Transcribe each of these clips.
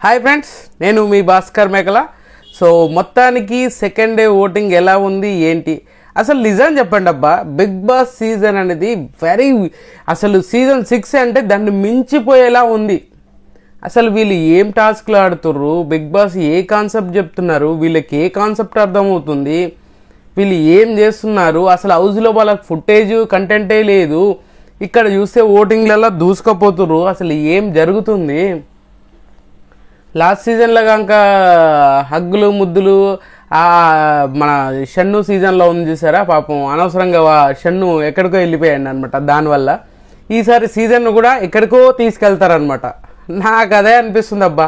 Hi friends, నేను మీ భాస్కర్ మేకల. So మొత్తానికి సెకండ్ డే ఓటింగ్ ఎలా ఉంది ఏంటి అసలు నిజం చెప్పండి అబ్బా. బిగ్ బాస్ సీజన్ అనేది అసలు సీజన్ 6 అంటే దాన్ని మించిపోయేలా ఉంది. అసలు వీళ్ళు ఏం టాస్క్లు ఆడుతుర్రు, బిగ్ బాస్ ఏ కాన్సెప్ట్ చెప్తున్నారు, వీళ్ళకి ఏ కాన్సెప్ట్ అర్థమవుతుంది, వీళ్ళు ఏం చేస్తున్నారు, అసలు హౌస్లో వాళ్ళకి ఫుటేజ్ కంటెంటే లేదు. ఇక్కడ చూస్తే ఓటింగ్లలో దూసుకపోతుర్రు. అసలు ఏం జరుగుతుంది? లాస్ట్ సీజన్లో కనుక హగ్గులు ముద్దులు మన షన్ను సీజన్లో ఉంది చూసారా, పాపం అనవసరంగా షన్ను ఎక్కడికో వెళ్ళిపోయాడు అనమాట. దానివల్ల ఈసారి సీజన్ కూడా ఎక్కడికో తీసుకెళ్తారనమాట. నాకు అదే అనిపిస్తుంది అబ్బా.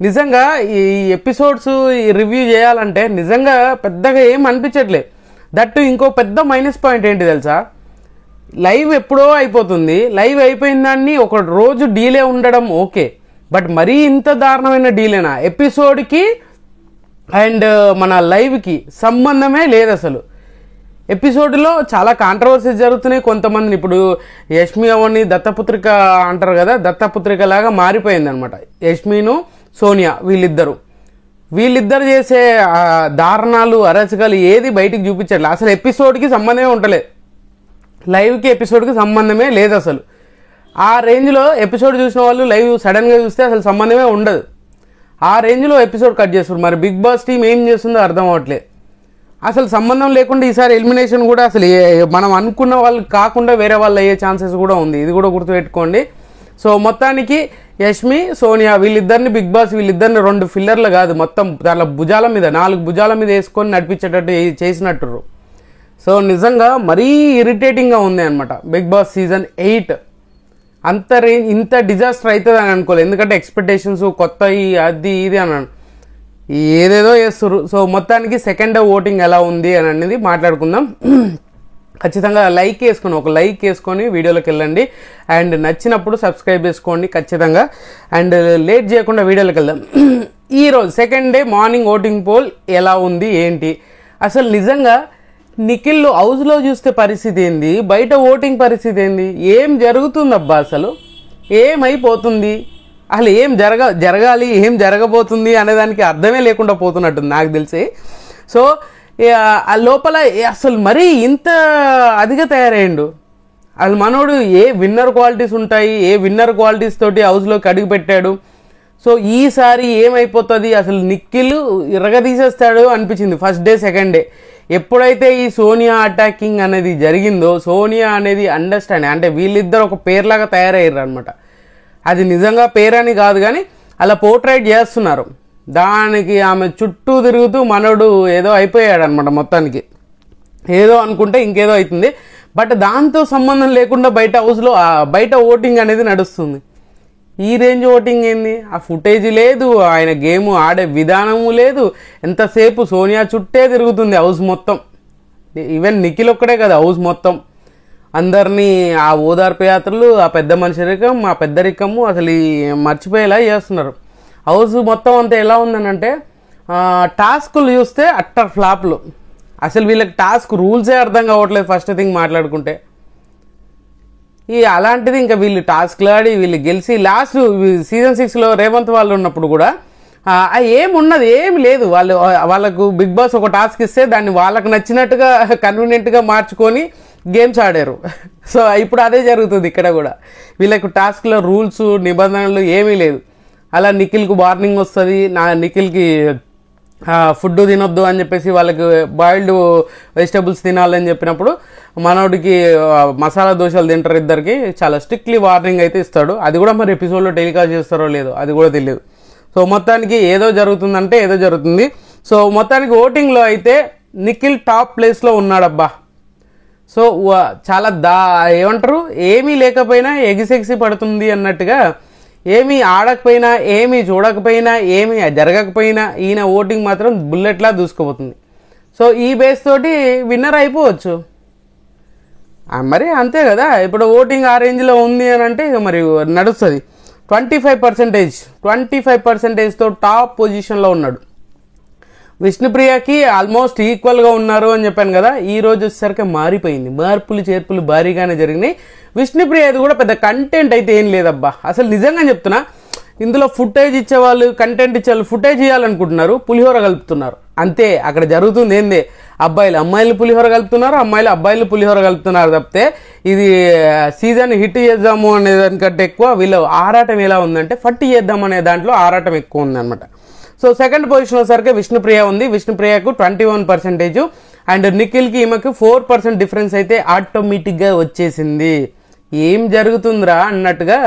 నిజంగా ఈ ఎపిసోడ్స్ రివ్యూ చేయాలంటే నిజంగా పెద్దగా ఏం అనిపించట్లేదు. దట్టు ఇంకో పెద్ద మైనస్ పాయింట్ ఏంటి తెలుసా, లైవ్ ఎప్పుడో అయిపోతుంది. లైవ్ అయిపోయిన దాన్ని ఒక రోజు డీలే ఉండడం ఓకే, బట్ మరీ ఇంత దారుణమైన డీలేనా? ఎపిసోడ్కి అండ్ మన లైవ్కి సంబంధమే లేదు అసలు. ఎపిసోడ్లో చాలా కాంట్రవర్సీస్ జరుగుతున్నాయి. కొంతమందిని ఇప్పుడు యష్మి అవని దత్తపుత్రిక అంటారు కదా, దత్తపుత్రిక లాగా మారిపోయింది అనమాట. యష్మిను సోనియా వీళ్ళిద్దరు చేసే దారుణాలు అరచకాలు ఏది బయటికి చూపించట్లేదు. అసలు ఎపిసోడ్కి సంబంధమే ఉండలేదు, లైవ్కి ఎపిసోడ్కి సంబంధమే లేదు అసలు. ఆ రేంజ్లో ఎపిసోడ్ చూసిన వాళ్ళు లైవ్ సడన్గా చూస్తే అసలు సంబంధమే ఉండదు. ఆ రేంజ్లో ఎపిసోడ్ కట్ చేస్తారు. మరి బిగ్ బాస్ టీం ఏం చేస్తుందో అర్థం అవ్వట్లేదు. అసలు సంబంధం లేకుండా ఈసారి ఎలిమినేషన్ కూడా అసలు మనం అనుకున్న వాళ్ళు కాకుండా వేరే వాళ్ళు అయ్యే ఛాన్సెస్ కూడా ఉంది. ఇది కూడా గుర్తుపెట్టుకోండి. సో మొత్తానికి యష్మి సోనియా వీళ్ళిద్దరిని బిగ్ బాస్ వీళ్ళిద్దరిని 2 ఫిల్లర్లు కాదు, మొత్తం దాని భుజాల మీద 4 భుజాల మీద వేసుకొని నడిపించేటట్టు చేసినట్టుర్రు. సో నిజంగా మరీ ఇరిటేటింగ్గా ఉంది అనమాట. బిగ్ బాస్ సీజన్ 8 ఇంత డిజాస్టర్ అవుతుంది అని అనుకోలేదు. ఎందుకంటే ఎక్స్పెక్టేషన్స్ కొత్త అది ఇది అన్నాను, ఏదేదో చేస్తున్నారు. సో మొత్తానికి సెకండ్ ఓటింగ్ ఎలా ఉంది అని అనేది మాట్లాడుకుందాం. ఖచ్చితంగా ఒక లైక్ వేసుకొని వీడియోలోకి వెళ్ళండి. అండ్ నచ్చినప్పుడు సబ్స్క్రైబ్ చేసుకోండి ఖచ్చితంగా. అండ్ లేట్ చేయకుండా వీడియోలోకి వెళ్దాం. ఈరోజు second day morning voting poll ఎలా ఉంది ఏంటి అసలు నిజంగా నిఖిల్ హౌస్లో చూస్తే పరిస్థితి ఏంది, బయట ఓటింగ్ పరిస్థితి ఏంది, ఏం జరుగుతుందబ్బా, అసలు ఏమైపోతుంది, అసలు ఏం జరగాలి ఏం జరగబోతుంది అనేదానికి అర్థమే లేకుండా పోతున్నట్టుంది నాకు తెలిసి. సో ఆ లోపల అసలు మరీ ఇంత అదిగా తయారయ్యిండు. అసలు మనోడు ఏ విన్నర్ క్వాలిటీస్ ఉంటాయి, ఏ విన్నర్ క్వాలిటీస్ తోటి హౌస్లోకి అడుగు పెట్టాడు. సో ఈసారి ఏమైపోతుంది, అసలు నిఖిల్ ఇరగదీసేస్తాడు అనిపించింది ఫస్ట్ డే సెకండ్ డే. ఎప్పుడైతే ఈ సోనియా అటాకింగ్ అనేది జరిగిందో, సోనియా అనేది అండర్స్టాండింగ్ అంటే వీళ్ళిద్దరు ఒక పేర్లాగా తయారయ్యారు అనమాట. అది నిజంగా పేరని కాదు కానీ అలా పోర్ట్రైట్ చేస్తున్నారు. దానికి ఆమె చుట్టూ తిరుగుతూ మనోడు ఏదో అయిపోయాడు అనమాట. మొత్తానికి ఏదో అనుకుంటే ఇంకేదో అవుతుంది. బట్ దాంతో సంబంధం లేకుండా బయట ఓటింగ్ అనేది నడుస్తుంది. ఈ రేంజ్ ఓటింగ్ ఏంది, ఆ ఫుటేజ్ లేదు, ఆయన గేమ్ ఆడే విధానము లేదు. ఎంతసేపు సోనియా చుట్టే తిరుగుతుంది హౌస్ మొత్తం. ఈవెన్ నిఖిల్ ఒక్కడే కదా, హౌస్ మొత్తం అందరినీ ఆ ఓదార్పు యాత్రలు, ఆ పెద్ద మనిషిరికం, ఆ పెద్దరికము అసలు మర్చిపోయేలా చేస్తున్నారు. హౌస్ మొత్తం అంతా ఎలా ఉందనంటే టాస్కులు చూస్తే అట్టర్ ఫ్లాప్లు. అసలు వీళ్ళకి టాస్క్ రూల్సే అర్థం కావట్లేదు ఫస్ట్ థింగ్ మాట్లాడుకుంటే. అలాంటిది ఇంకా వీళ్ళు టాస్క్లు ఆడి వీళ్ళు గెలిచి లాస్ట్ సీజన్ 6లో రేవంత్ వాళ్ళు ఉన్నప్పుడు కూడా ఏమున్నది ఏమి లేదు. వాళ్ళకు బిగ్ బాస్ ఒక టాస్క్ ఇస్తే దాన్ని వాళ్ళకు నచ్చినట్టుగా కన్వీనియంట్గా మార్చుకొని గేమ్స్ ఆడారు. సో ఇప్పుడు అదే జరుగుతుంది ఇక్కడ కూడా. వీళ్ళకు టాస్క్లో రూల్స్ నిబంధనలు ఏమీ లేదు. అలా నిఖిల్కి వార్నింగ్ వస్తుంది, నిఖిల్కి ఫుడ్ తినొద్దు అని చెప్పేసి వాళ్ళకి బాయిల్డ్ వెజిటబుల్స్ తినాలని చెప్పినప్పుడు మనోడికి మసాలా దోశలు తింటారు ఇద్దరికి. చాలా స్ట్రిక్ట్లీ వార్నింగ్ అయితే ఇస్తాడు. అది కూడా మరి ఎపిసోడ్లో టెలికాస్ట్ చేస్తారో లేదో అది కూడా తెలియదు. సో మొత్తానికి ఏదో జరుగుతుందంటే ఏదో జరుగుతుంది. సో మొత్తానికి ఓటింగ్లో అయితే నిఖిల్ టాప్ ప్లేస్లో ఉన్నాడబ్బా. సో చాలా ఏమంటారు, ఏమీ లేకపోయినా ఎగిసెగిసి పడుతుంది అన్నట్టుగా, ఏమీ ఆడకపోయినా ఏమీ చూడకపోయినా ఏమీ జరగకపోయినా ఈయన ఓటింగ్ మాత్రం బుల్లెట్లా దూసుకుపోతుంది. సో ఈ బేస్ తోటి విన్నర్ అయిపోవచ్చు మరి, అంతే కదా. ఇప్పుడు ఓటింగ్ ఆ రేంజ్లో ఉంది అని అంటే మరి నడుస్తుంది. 25%తో టాప్ పొజిషన్లో ఉన్నాడు. విష్ణుప్రియకి ఆల్మోస్ట్ ఈక్వల్గా ఉన్నారు అని చెప్పాను కదా. ఈ రోజు వచ్చేసరికి మారిపోయింది, మార్పులు చేర్పులు భారీగానే జరిగినాయి. విష్ణుప్రియది కూడా పెద్ద కంటెంట్ అయితే ఏం లేదబ్బా. అసలు నిజంగా చెప్తున్నా, ఇందులో ఫుటేజ్ ఇచ్చేవాళ్ళు, కంటెంట్ ఇచ్చేవాళ్ళు ఫుటేజ్ ఇవ్వాలనుకుంటున్నారు, పులిహోర కలుపుతున్నారు. అంతే అక్కడ జరుగుతుంది. ఏంది, అమ్మాయిలు పులిహోర కలుపుతున్నారు, అబ్బాయిలు పులిహోర కలుపుతున్నారు తప్పితే ఇది సీజన్ హిట్ చేద్దాము అనే దానికంటే ఎక్కువ వీళ్ళు ఆరాటం ఎలా ఉందంటే ఫట్టి చేద్దాం అనే దాంట్లో ఆరాటం ఎక్కువ ఉంది అనమాట. సో సెకండ్ పొజిషన్ వచ్చేసరికి విష్ణుప్రియ ఉంది. విష్ణుప్రియకు 21% అండ్ నిఖిల్కి ఈమెకు 4% డిఫరెన్స్ అయితే ఆటోమేటిక్గా వచ్చేసింది. ఏం జరుగుతుందిరా అన్నట్టుగా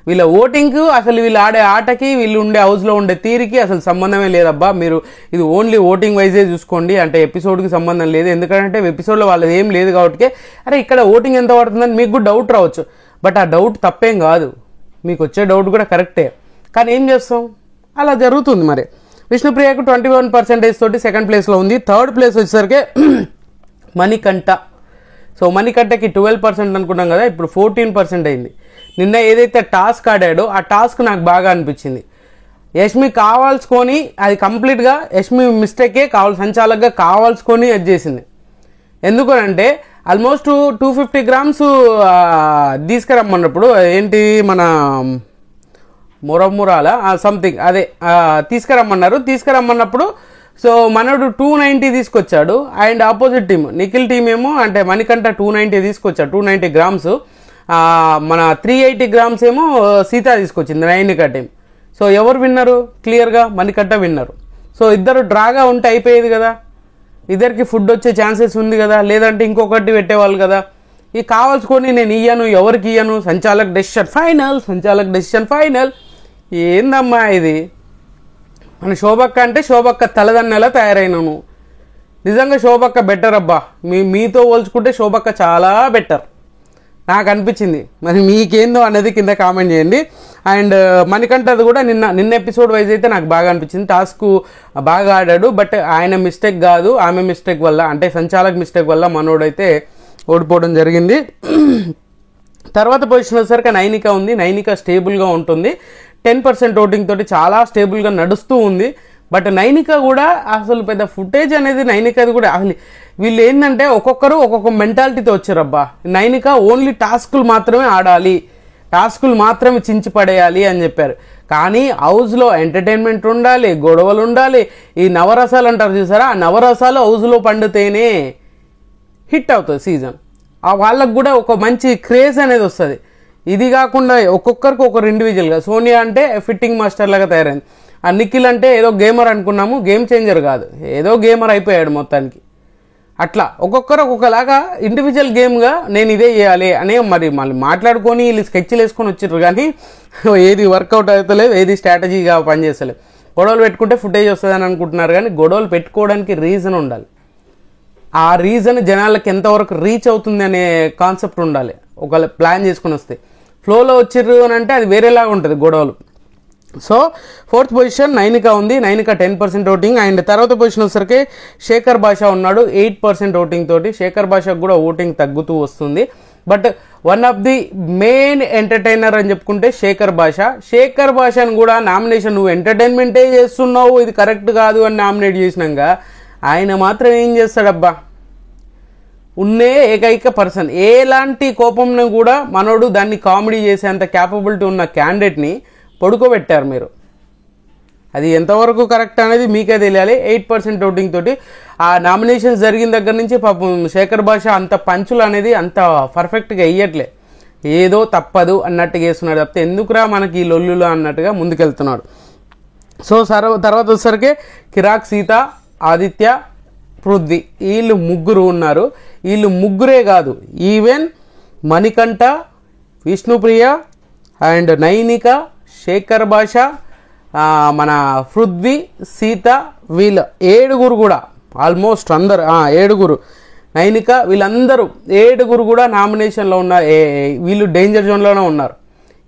వీళ్ళ ఓటింగ్కు అసలు వీళ్ళు ఆడే ఆటకి వీళ్ళు ఉండే హౌస్లో ఉండే తీరికి అసలు సంబంధమే లేదబ్బా. మీరు ఇది ఓన్లీ ఓటింగ్ వైజే చూసుకోండి, అంటే ఎపిసోడ్కి సంబంధం లేదు. ఎందుకంటే ఎపిసోడ్లో వాళ్ళది ఏం లేదు కాబట్టి అరే ఇక్కడ ఓటింగ్ ఎంత పడుతుందని మీకు కూడా డౌట్ రావచ్చు. బట్ ఆ డౌట్ తప్పేం కాదు, మీకు వచ్చే డౌట్ కూడా కరెక్టే. కానీ ఏం చేస్తాం, అలా జరుగుతుంది. మరి విష్ణుప్రియకు 21% తోటి సెకండ్ ప్లేస్లో ఉంది. థర్డ్ ప్లేస్ వచ్చేసరికి మణికంఠ. సో మణికంఠకి 12% అనుకున్నాం కదా, ఇప్పుడు 14% అయింది. నిన్న ఏదైతే టాస్క్ ఆడాడో ఆ టాస్క్ నాకు బాగా అనిపించింది. యష్మి కావాల్సుకొని అది కంప్లీట్గా యష్మి మిస్టేకే సంచాలకుగా కావాల్సుకొని అది చేసింది. ఎందుకనంటే ఆల్మోస్ట్ 250 గ్రామ్స్ తీసుకురమ్మన్నప్పుడు ఏంటి మన మురమురాల సంథింగ్ అదే తీసుకురమ్మన్నప్పుడు సో మనడు 290 తీసుకొచ్చాడు. And opposite team Nikhil team ఏమో అంటే మణికంఠ 290 తీసుకొచ్చాడు, 290 గ్రామ్స్. మన 380 గ్రామ్స్ ఏమో సీత తీసుకొచ్చింది నైనిక టీం. సో ఎవరు విన్నరు, క్లియర్గా మణికంఠ విన్నరు. సో ఇద్దరు డ్రాగా ఉంటే అయిపోయేది కదా, ఇద్దరికి ఫుడ్ వచ్చే ఛాన్సెస్ ఉంది కదా, లేదంటే ఇంకొకటి పెట్టేవాళ్ళు కదా. ఇది కావాల్సుకొని నేను ఇయ్యను, ఎవరికి ఇయ్యను, సంచాలక్ డెసిషన్ ఫైనల్. ఏందమ్మా ఇది, మన శోభక్క అంటే శోభక్క తలదన్నెలా తయారైనాను. నిజంగా శోభక్క బెటర్ అబ్బా, మీతో పోల్చుకుంటే శోభక్క చాలా బెటర్ నాకు అనిపించింది. మరి మీకేందో అనేది కింద కామెంట్ చేయండి. అండ్ మణికంఠది కూడా నిన్న ఎపిసోడ్ వైజ్ అయితే నాకు బాగా అనిపించింది. టాస్క్ బాగా ఆడాడు, బట్ ఆయన మిస్టేక్ కాదు, ఆమె మిస్టేక్ వల్ల అంటే సంచాలక్ మిస్టేక్ వల్ల మనోడైతే ఓడిపోవడం జరిగింది. తర్వాత పొజిషన్ వచ్చేసరికి నైనిక ఉంది. నైనిక స్టేబుల్గా ఉంటుంది, 10% ఓటింగ్ తోటి చాలా స్టేబుల్గా నడుస్తూ ఉంది. బట్ నైనిక కూడా అసలు పెద్ద ఫుటేజ్ అనేది నైనికది కూడా అసలు వీళ్ళు ఏంటంటే ఒక్కొక్కరు ఒక్కొక్క మెంటాలిటీతో వచ్చారబ్బా. నైనిక ఓన్లీ టాస్కులు మాత్రమే ఆడాలి, టాస్కులు మాత్రమే చించి పడేయాలి అని చెప్పారు. కానీ హౌస్లో ఎంటర్టైన్మెంట్ ఉండాలి, గొడవలు ఉండాలి. ఈ నవరసాలు అంటారు చూసారా, ఆ నవరసాలు హౌస్లో పండితేనే హిట్ అవుతుంది సీజన్. వాళ్ళకు కూడా ఒక మంచి క్రేజ్ అనేది వస్తుంది. ఇది కాకుండా ఒక్కొక్కరికి ఒకరు ఇండివిజువల్గా, సోనియా అంటే ఫిట్టింగ్ మాస్టర్ లాగా తయారైంది. ఆ నిఖిల్ అంటే ఏదో గేమర్ అనుకున్నాము, గేమ్ చేంజర్ కాదు, ఏదో గేమర్ అయిపోయాడు మొత్తానికి. అట్లా ఒక్కొక్కరు ఒక్కొక్కలాగా ఇండివిజువల్ గేమ్గా నేను ఇదే చేయాలి అనే మరి మళ్ళీ మాట్లాడుకొని వీళ్ళు స్కెచ్లు వేసుకొని వచ్చారు. కానీ ఏది వర్కౌట్ అవుతలేదు, ఏది స్ట్రాటజీగా పనిచేస్తలేదు. గొడవలు పెట్టుకుంటే ఫుటేజ్ వస్తుందని అనుకుంటున్నారు, కానీ గొడవలు పెట్టుకోవడానికి రీజన్ ఉండాలి. ఆ రీజన్ జనాలకి ఎంతవరకు రీచ్ అవుతుంది అనే కాన్సెప్ట్ ఉండాలి. ఒకవేళ ప్లాన్ చేసుకుని వస్తే ఫ్లోలో వచ్చిర్రు అని అంటే అది వేరేలాగా ఉంటుంది గొడవలు. సో ఫోర్త్ పొజిషన్ నైనిక ఉంది. నైనిక 10% ఓటింగ్. అండ్ తర్వాత పొజిషన్ వచ్చేసరికి శేఖర్ భాష ఉన్నాడు 8% ఓటింగ్ తోటి. శేఖర్ భాషకు కూడా ఓటింగ్ తగ్గుతూ వస్తుంది. But one of the main entertainer అని చెప్పుకుంటే శేఖర్ భాషను కూడా నామినేషన్ నువ్వు ఎంటర్టైన్మెంటే చేస్తున్నావు, ఇది కరెక్ట్ కాదు అని నామినేట్ చేసినాక ఆయన మాత్రం ఏం చేస్తాడబ్బా, ఉన్నే ఏకైక పర్సన్. ఎలాంటి కోపంను కూడా మనోడు దాన్ని కామెడీ చేసేంత క్యాపబిలిటీ ఉన్న క్యాండిడేట్ని పడుకోబెట్టారు మీరు. అది ఎంతవరకు కరెక్ట్ అనేది మీకే తెలియాలి. 8% ఓటింగ్ తోటి ఆ నామినేషన్స్ జరిగిన దగ్గర నుంచి పాపం శేఖర్ భాష అంత పంచులు అనేది అంత పర్ఫెక్ట్గా వేయట్లే, ఏదో తప్పదు అన్నట్టుగా వేస్తున్నాడు తప్పితే ఎందుకురా మనకి ఈ లొల్లులు అన్నట్టుగా ముందుకెళ్తున్నాడు. సో తర్వాత వచ్చేసరికి కిరాక్, సీత, ఆదిత్య, పృథ్వీ వీళ్ళు ముగ్గురు ఉన్నారు. వీళ్ళు ముగ్గురే కాదు, ఈవెన్ మణికంఠ, విష్ణుప్రియ అండ్ నైనిక, శేఖర్ భాష, మన పృథ్వీ, సీత వీళ్ళ 7 కూడా ఆల్మోస్ట్ అందరు 7 నైనిక వీళ్ళందరూ 7 కూడా నామినేషన్లో ఉన్నారు. వీళ్ళు డేంజర్ జోన్లోనే ఉన్నారు.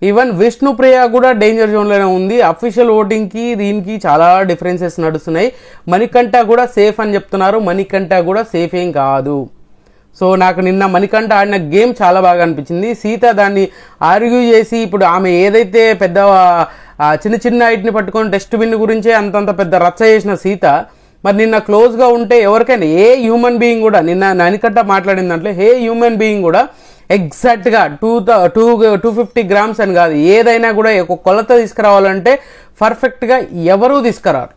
ఈవెన్ విష్ణుప్రియ కూడా డేంజర్ జోన్లోనే ఉంది. అఫీషియల్ ఓటింగ్కి దీనికి చాలా డిఫరెన్సెస్ నడుస్తున్నాయి. మణికంఠ కూడా సేఫ్ అని చెప్తున్నారు, మణికంఠ కూడా సేఫ్ ఏం కాదు. సో నాకు నిన్న మణికంఠ ఆడిన గేమ్ చాలా బాగా అనిపించింది. సీత దాన్ని ఆర్గ్యూ చేసి ఇప్పుడు ఆమె ఏదైతే పెద్ద చిన్న హైట్ని పట్టుకొని డస్ట్బిన్ గురించే అంతంత పెద్ద రచ్చ చేసిన సీత మరి నిన్న క్లోజ్గా ఉంటే ఎవరికైనా ఏ హ్యూమన్ బీయింగ్ కూడా నిన్న మణికంఠ మాట్లాడిన దాంట్లో ఏ హ్యూమన్ బీయింగ్ కూడా ఎగ్జాక్ట్గా 250 గ్రామ్స్ అని కాదు, ఏదైనా కూడా ఒక కొలత తీసుకురావాలంటే పర్ఫెక్ట్గా ఎవరూ తీసుకురారు.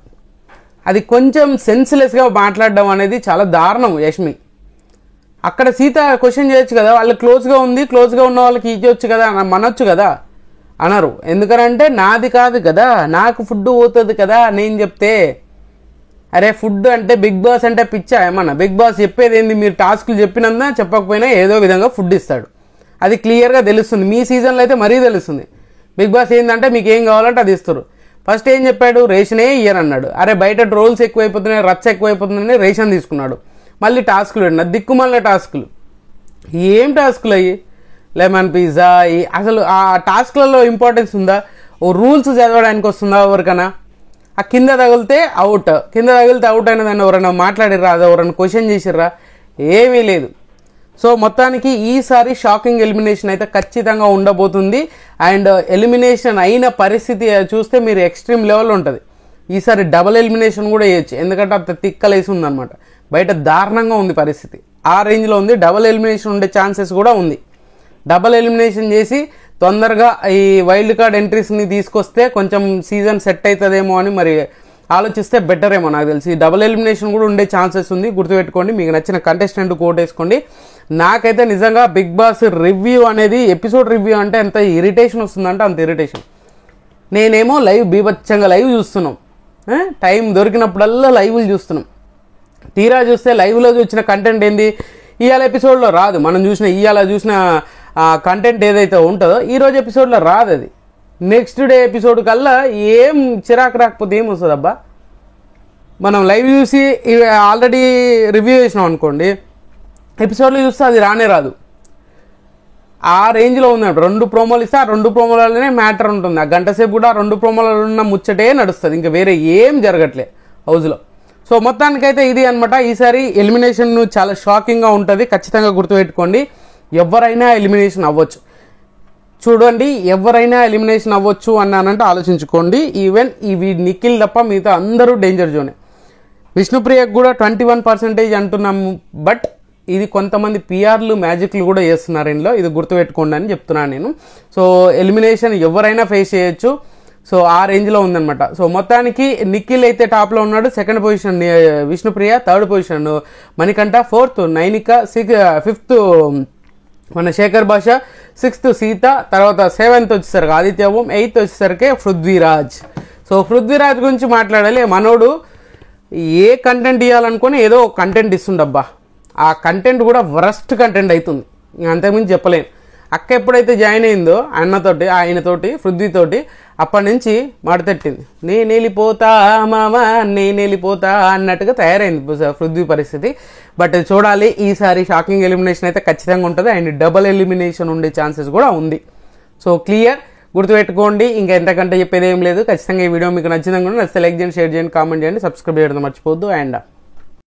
అది కొంచెం సెన్స్లెస్గా మాట్లాడడం అనేది చాలా దారుణం. యష్మి అక్కడ సీత క్వశ్చన్ చేయొచ్చు కదా, వాళ్ళు క్లోజ్గా ఉన్న వాళ్ళకి ఇచ్చొచ్చు కదా, మనొచ్చు కదా, అనరు. ఎందుకనంటే నాది కాదు కదా, నాకు ఫుడ్ పోతుంది కదా నేను చెప్తే. అరే ఫుడ్ అంటే బిగ్ బాస్ అంటే పిచ్చా ఏమన్నా? బిగ్ బాస్ చెప్పేది ఏంది, మీరు టాస్క్లు చెప్పినందున చెప్పకపోయినా ఏదో విధంగా ఫుడ్ ఇస్తాడు, అది క్లియర్గా తెలుస్తుంది. మీ సీజన్లో అయితే మరీ తెలుస్తుంది. బిగ్ బాస్ ఏంటంటే మీకు ఏం కావాలంటే అది ఇస్తారు. ఫస్ట్ ఏం చెప్పాడు, రేషనే ఇయ్యను అన్నాడు. అరే బయట ట్రోల్స్ ఎక్కువైపోతున్నాయి, రచ్చ ఎక్కువైపోతుందని రేషన్ తీసుకున్నాడు. మళ్ళీ టాస్కులు పెట్టిన దిక్కుమల్ల టాస్కులు. ఏం టాస్కులు అయ్యి, లెమన్ పిజ్జా, అసలు ఆ టాస్క్లలో ఇంపార్టెన్స్ ఉందా? ఓ రూల్స్ చదవడానికి వస్తుందా ఎవరికైనా? ఆ కింద తగిలితే అవుట్ అయిన దాన్ని ఎవరైనా మాట్లాడిర్రా, అది ఎవరైనా క్వశ్చన్ చేసిర్రా? ఏమీ లేదు. సో మొత్తానికి ఈసారి షాకింగ్ ఎలిమినేషన్ అయితే ఖచ్చితంగా ఉండబోతుంది. అండ్ ఎలిమినేషన్ అయిన పరిస్థితి చూస్తే మీరు ఎక్స్ట్రీమ్ లెవెల్ ఉంటుంది. ఈసారి డబుల్ ఎలిమినేషన్ కూడా వేయచ్చు, ఎందుకంటే అంత తిక్కలేసి ఉందన్నమాట. బయట దారుణంగా ఉంది పరిస్థితి, ఆ రేంజ్లో ఉంది. డబుల్ ఎలిమినేషన్ ఉండే ఛాన్సెస్ కూడా ఉంది. డబుల్ ఎలిమినేషన్ చేసి తొందరగా ఈ వైల్డ్ కార్డ్ ఎంట్రీస్ని తీసుకొస్తే కొంచెం సీజన్ సెట్ అవుతుందేమో అని మరి ఆలోచిస్తే బెటర్ ఏమో నాకు తెలిసి. డబుల్ ఎలిమినేషన్ కూడా ఉండే ఛాన్సెస్ ఉంది, గుర్తుపెట్టుకోండి. మీకు నచ్చిన కంటెస్టెంట్ కోటేసుకోండి. నాకైతే నిజంగా బిగ్ బాస్ రివ్యూ అనేది, ఎపిసోడ్ రివ్యూ అంటే ఎంత ఇరిటేషన్ వస్తుందంటే అంత ఇరిటేషన్. నేనేమో బీభత్సంగా లైవ్ చూస్తున్నాం, టైం దొరికినప్పుడల్లా లైవ్లు చూస్తున్నాం. తీరా చూస్తే లైవ్లో చూసిన కంటెంట్ ఏంది ఇవాళ ఎపిసోడ్లో రాదు. మనం ఇవాళ చూసిన కంటెంట్ ఏదైతే ఉంటుందో ఈరోజు ఎపిసోడ్లో రాదు. అది నెక్స్ట్ డే ఎపిసోడ్ కల్లా ఏం చిరాకు రాకపోతే ఏం వస్తుంది అబ్బా? మనం లైవ్ చూసి ఆల్రెడీ రివ్యూ చేసినాం అనుకోండి, ఎపిసోడ్లో చూస్తే అది రానే రాదు. ఆ రేంజ్లో ఉందంట. 2 ప్రోమోలు ఇస్తే ఆ 2 ప్రోమోలలోనే మ్యాటర్ ఉంటుంది. ఆ గంట సేపు కూడా 2 ప్రోమోలలో ఉన్న ముచ్చటే నడుస్తుంది, ఇంకా వేరే ఏం జరగట్లే హౌస్లో. సో మొత్తానికైతే ఇది అనమాట. ఈసారి ఎలిమినేషన్ చాలా షాకింగ్గా ఉంటుంది, ఖచ్చితంగా గుర్తుపెట్టుకోండి. ఎవరైనా ఎలిమినేషన్ అవ్వచ్చు, చూడండి, ఎవరైనా ఎలిమినేషన్ అవ్వచ్చు అన్నానంటే ఆలోచించుకోండి. ఈవెన్ ఇవి నిఖిల్ తప్ప మిగతా అందరూ డేంజర్ జోనే. విష్ణుప్రియకు కూడా 21% అంటున్నాము, బట్ ఇది కొంతమంది పిఆర్లు మ్యాజిక్లు కూడా చేస్తున్నారు ఇందులో, ఇది గుర్తుపెట్టుకోండి అని చెప్తున్నాను నేను. సో ఎలిమినేషన్ ఎవరైనా ఫేస్ చేయొచ్చు. సో ఆ రేంజ్లో ఉందన్నమాట. సో మొత్తానికి నిఖిల్ అయితే టాప్లో ఉన్నాడు, 2nd position Vishnupriya, 3rd position Manikanta, 4th Nainika, 5th మన శేఖర్ భాష, 6th సీత, తర్వాత 7th వచ్చేసరికి ఆదిత్య ఓం, 8th వచ్చేసరికి పృథ్వీరాజ్. సో పృథ్వీరాజ్ గురించి మాట్లాడాలి. మనోడు ఏ కంటెంట్ ఇవ్వాలనుకుని ఏదో కంటెంట్ ఇస్తుండబ్బా, ఆ కంటెంట్ కూడా వరస్ట్ కంటెంట్ అవుతుంది, అంతకుమించి చెప్పలేను. అక్క ఎప్పుడైతే జాయిన్ అయిందో ఆయనతోటి పృథ్వీతోటి, అప్పటి నుంచి మాటతెట్టింది. నేను వెళ్ళిపోతా మామా, నేను వెళ్ళిపోతా అన్నట్టుగా తయారైంది పృథ్వీ పరిస్థితి. బట్ చూడాలి, ఈసారి షాకింగ్ ఎలిమినేషన్ అయితే ఖచ్చితంగా ఉంటుంది. అండ్ డబుల్ ఎలిమినేషన్ ఉండే ఛాన్సెస్ కూడా ఉంది. సో క్లియర్, గుర్తుపెట్టుకోండి. ఇంకా ఎంతకంటే చెప్పేది ఏం లేదు. ఖచ్చితంగా ఈ వీడియో మీకు నచ్చినంగా నచ్చితే లైక్ చేయండి, షేర్ చేయండి, కామెంట్ చేయండి, సబ్స్క్రైబ్ చేయడం మర్చిపోవద్దు. అండ్